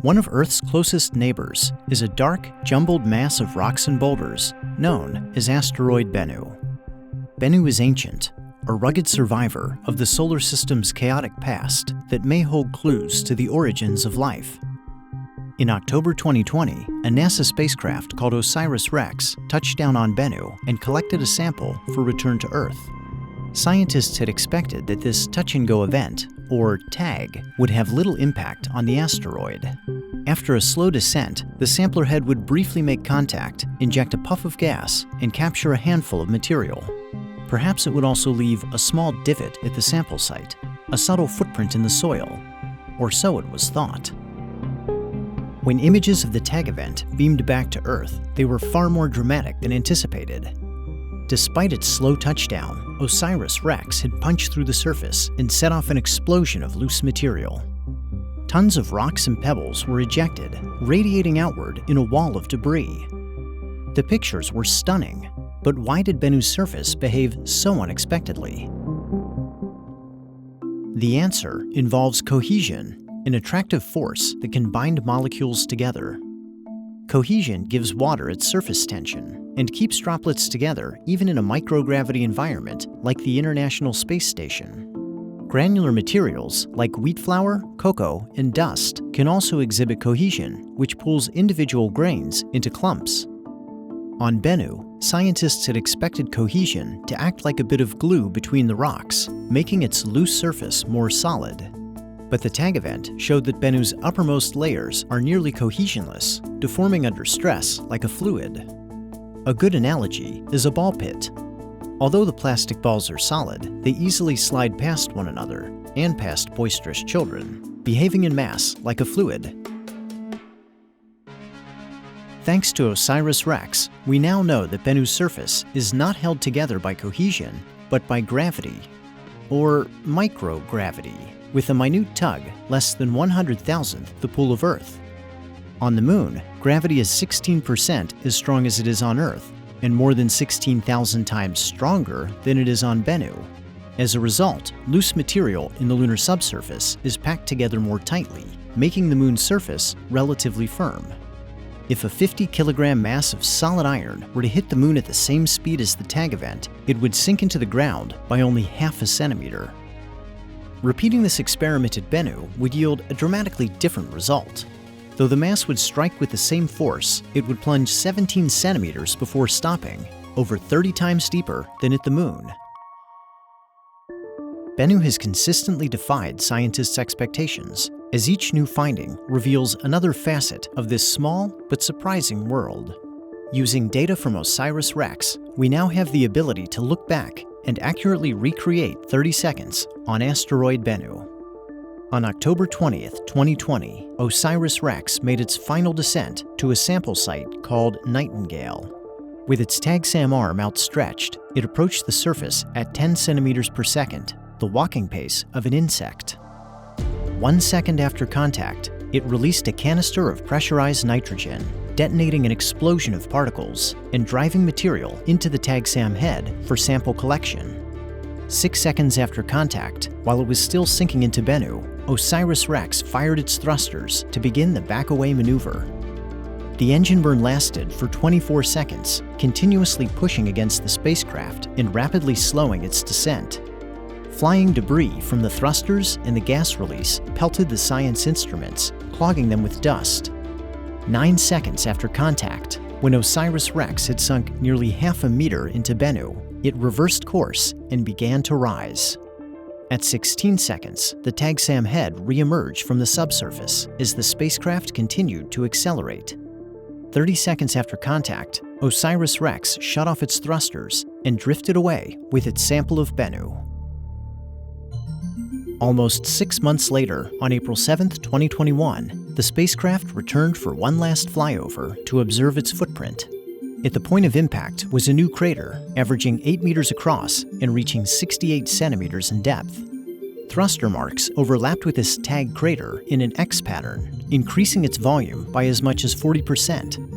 One of Earth's closest neighbors is a dark, jumbled mass of rocks and boulders known as Asteroid Bennu. Bennu is ancient, a rugged survivor of the solar system's chaotic past that may hold clues to the origins of life. In October 2020, a NASA spacecraft called OSIRIS-REx touched down on Bennu and collected a sample for return to Earth. Scientists had expected that this touch-and-go event, or TAG, would have little impact on the asteroid. After a slow descent, the sampler head would briefly make contact, inject a puff of gas, and capture a handful of material. Perhaps it would also leave a small divot at the sample site, a subtle footprint in the soil, or so it was thought. When images of the TAG event beamed back to Earth, they were far more dramatic than anticipated. Despite its slow touchdown, OSIRIS-REx had punched through the surface and set off an explosion of loose material. Tons of rocks and pebbles were ejected, radiating outward in a wall of debris. The pictures were stunning, but why did Bennu's surface behave so unexpectedly? The answer involves cohesion, an attractive force that can bind molecules together. Cohesion gives water its surface tension and keeps droplets together even in a microgravity environment like the International Space Station. Granular materials like wheat flour, cocoa, and dust can also exhibit cohesion, which pulls individual grains into clumps. On Bennu, scientists had expected cohesion to act like a bit of glue between the rocks, making its loose surface more solid. But the TAG event showed that Bennu's uppermost layers are nearly cohesionless, deforming under stress like a fluid. A good analogy is a ball pit. Although the plastic balls are solid, they easily slide past one another and past boisterous children, behaving in mass like a fluid. Thanks to OSIRIS-REx, we now know that Bennu's surface is not held together by cohesion, but by gravity, or microgravity, with a minute tug less than 100,000th the pull of Earth. On the Moon, gravity is 16% as strong as it is on Earth, and more than 16,000 times stronger than it is on Bennu. As a result, loose material in the lunar subsurface is packed together more tightly, making the Moon's surface relatively firm. If a 50-kilogram mass of solid iron were to hit the Moon at the same speed as the TAG event, it would sink into the ground by only half a centimeter. Repeating this experiment at Bennu would yield a dramatically different result. Though the mass would strike with the same force, it would plunge 17 centimeters before stopping, over 30 times deeper than at the Moon. Bennu has consistently defied scientists' expectations, as each new finding reveals another facet of this small but surprising world. Using data from OSIRIS-REx, we now have the ability to look back and accurately recreate 30 seconds on asteroid Bennu. On October 20th, 2020, OSIRIS-REx made its final descent to a sample site called Nightingale. With its TAG-SAM arm outstretched, it approached the surface at 10 centimeters per second, the walking pace of an insect. 1 second after contact, it released a canister of pressurized nitrogen, detonating an explosion of particles and driving material into the TAG-SAM head for sample collection. 6 seconds after contact, while it was still sinking into Bennu, OSIRIS-REx fired its thrusters to begin the back-away maneuver. The engine burn lasted for 24 seconds, continuously pushing against the spacecraft and rapidly slowing its descent. Flying debris from the thrusters and the gas release pelted the science instruments, clogging them with dust. 9 seconds after contact, when OSIRIS-REx had sunk nearly half a meter into Bennu, it reversed course and began to rise. At 16 seconds, the TAG-SAM head re-emerged from the subsurface as the spacecraft continued to accelerate. 30 seconds after contact, OSIRIS-REx shut off its thrusters and drifted away with its sample of Bennu. Almost 6 months later, on April 7, 2021, the spacecraft returned for one last flyover to observe its footprint. At the point of impact was a new crater, averaging 8 meters across and reaching 68 centimeters in depth. Thruster marks overlapped with this TAG crater in an X pattern, increasing its volume by as much as 40%.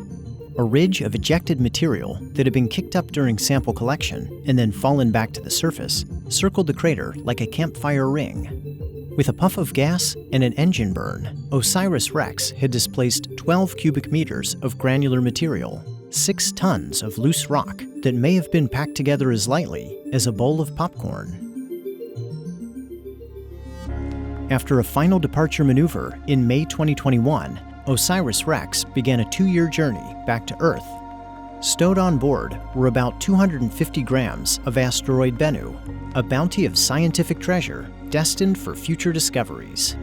A ridge of ejected material that had been kicked up during sample collection and then fallen back to the surface circled the crater like a campfire ring. With a puff of gas and an engine burn, OSIRIS-REx had displaced 12 cubic meters of granular material, 6 tons of loose rock that may have been packed together as lightly as a bowl of popcorn. After a final departure maneuver in May 2021, OSIRIS-REx began a 2-year journey back to Earth. Stowed on board were about 250 grams of asteroid Bennu, a bounty of scientific treasure destined for future discoveries.